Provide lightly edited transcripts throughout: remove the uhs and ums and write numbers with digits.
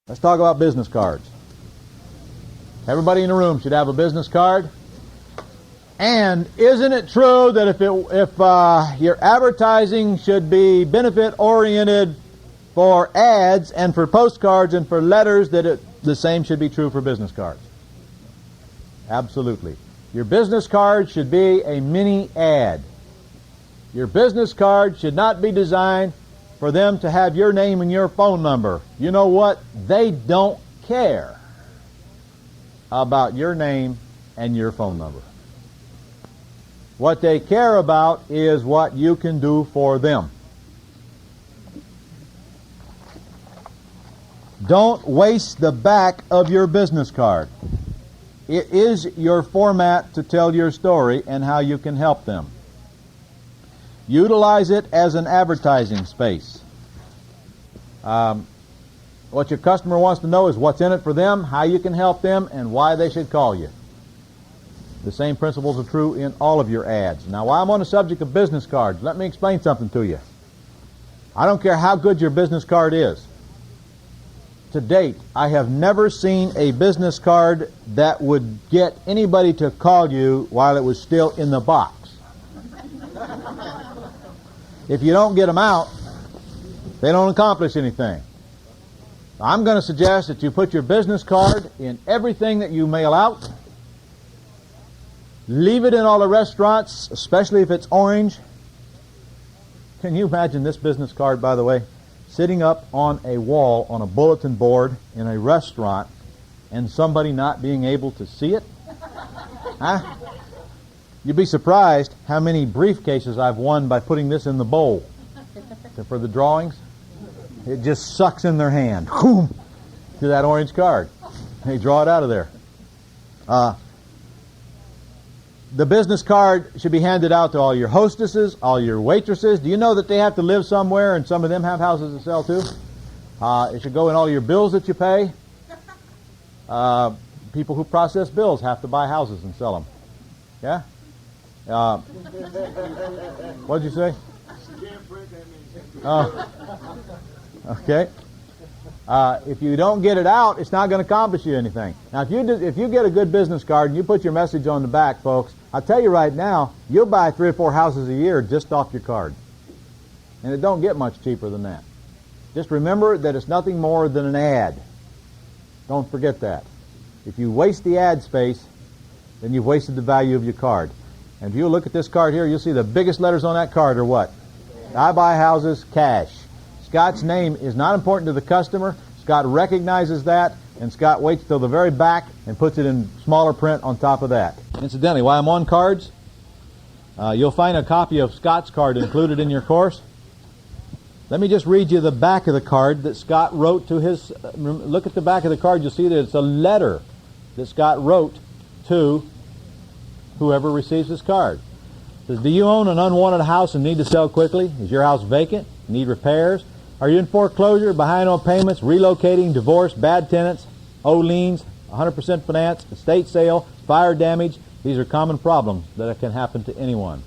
Let's talk about business cards. Everybody in the room should have a business card. And isn't it true that if your advertising should be benefit-oriented for ads and for postcards and for letters, that the same should be true for business cards? Absolutely. Your business card should be a mini ad. Your business card should not be designed for them to have your name and your phone number. You know what? They don't care about your name and your phone number. What they care about is what you can do for them. Don't waste the back of your business card. It is your format to tell your story and how you can help them. Utilize it as an advertising space. What your customer wants to know is what's in it for them, how you can help them, and why they should call you. The same principles are true in all of your ads. Now, while I'm on the subject of business cards, let me explain something to you. I don't care how good your business card is. To date, I have never seen a business card that would get anybody to call you while it was still in the box. If you don't get them out, they don't accomplish anything. I'm going to suggest that you put your business card in everything that you mail out. Leave it in all the restaurants, especially if it's orange. Can you imagine this business card, by the way, sitting up on a wall on a bulletin board in a restaurant and somebody not being able to see it? Huh? You'd be surprised how many briefcases I've won by putting this in the bowl for the drawings. It just sucks in their hand to that orange card. They draw it out of there. The business card should be handed out to all your hostesses, all your waitresses. Do you know that they have to live somewhere and some of them have houses to sell too? It should go in all your bills that you pay. People who process bills have to buy houses and sell them. Yeah? What did you say? Oh. Okay. If you don't get it out, it's not going to accomplish you anything. Now, if you get a good business card and you put your message on the back, folks, I'll tell you right now, you'll buy 3 or 4 houses a year just off your card. And it don't get much cheaper than that. Just remember that it's nothing more than an ad. Don't forget that. If you waste the ad space, then you've wasted the value of your card. And if you look at this card here, you'll see the biggest letters on that card are what? I buy houses, cash. Scott's name is not important to the customer. Scott recognizes that, and Scott waits till the very back and puts it in smaller print on top of that. Incidentally, while I'm on cards, you'll find a copy of Scott's card included in your course. Let me just read you the back of the card that Scott wrote to his... Look at the back of the card. You'll see that it's a letter that Scott wrote to whoever receives his card. It says, do you own an unwanted house and need to sell quickly? Is your house vacant? Need repairs? Are you in foreclosure, behind on payments, relocating, divorce, bad tenants, owe liens, 100% finance, estate sale, fire damage? These are common problems that can happen to anyone.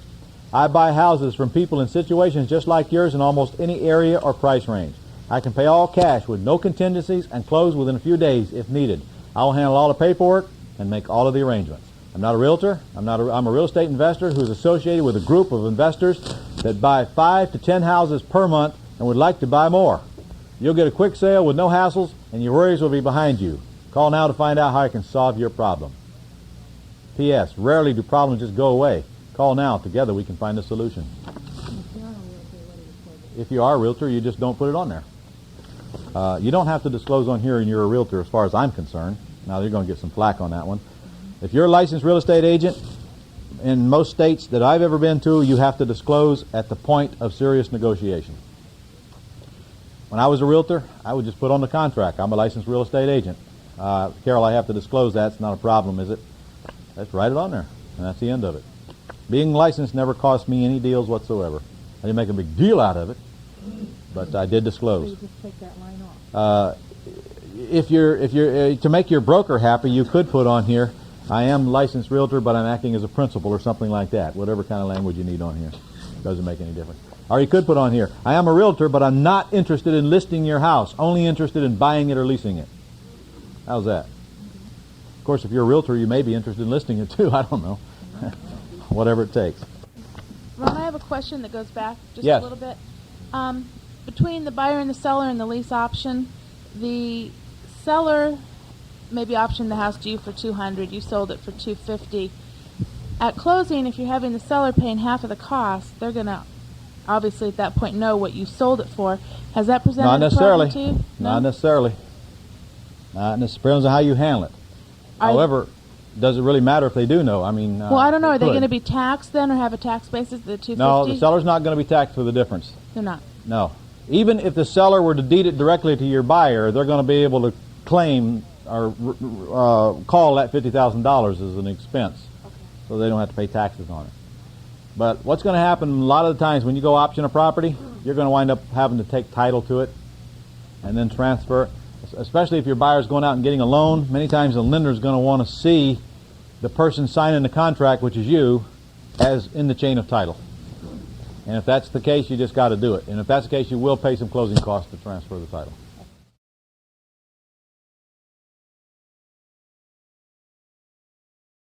I buy houses from people in situations just like yours in almost any area or price range. I can pay all cash with no contingencies and close within a few days if needed. I will handle all the paperwork and make all of the arrangements. I'm not a realtor. I'm a real estate investor who's associated with a group of investors that buy 5 to 10 houses per month and would like to buy more. You'll get a quick sale with no hassles, and your worries will be behind you. Call now to find out how I can solve your problem. P.S. Rarely do problems just go away. Call now. Together we can find a solution. If you are a realtor, you just don't put it on there. You don't have to disclose on here and you're a realtor as far as I'm concerned. Now, you're going to get some flack on that one. If you're a licensed real estate agent, in most states that I've ever been to, you have to disclose at the point of serious negotiation. When I was a realtor, I would just put on the contract, I'm a licensed real estate agent. Carol, I have to disclose that. It's not a problem, is it? Let's write it on there, and that's the end of it. Being licensed never cost me any deals whatsoever. I didn't make a big deal out of it, but I did disclose. So you just take that line off. If you're to make your broker happy, you could put on here, I am licensed realtor, but I'm acting as a principal or something like that. Whatever kind of language you need on here. Doesn't make any difference. Or you could put on here, I am a realtor, but I'm not interested in listing your house, only interested in buying it or leasing it. How's that? Of course, if you're a realtor, you may be interested in listing it too. I don't know. Whatever it takes. Ron, I have a question that goes back just Yes. a little bit. Between the buyer and the seller and the lease option, the seller maybe optioned the house to you for $200. You sold it for $250. At closing, if you're having the seller paying half of the cost, they're going to obviously at that point know what you sold it for. Has that presented Not necessarily. a problem to you? Not necessarily. Not necessarily. Depends on how you handle it. However, does it really matter if they do know? I mean, well, I don't know. Are they could. going to be taxed then, or have a tax basis? The $250? No, the seller's not going to be taxed for the difference. They're not. No. Even if the seller were to deed it directly to your buyer, they're going to be able to claim or call that $50,000 as an expense, so they don't have to pay taxes on it. But what's going to happen a lot of the times when you go option a property, you're going to wind up having to take title to it and then transfer, especially if your buyer's going out and getting a loan. Many times the lender's going to want to see the person signing the contract, which is you, as in the chain of title. And if that's the case, you just got to do it. And if that's the case, you will pay some closing costs to transfer the title.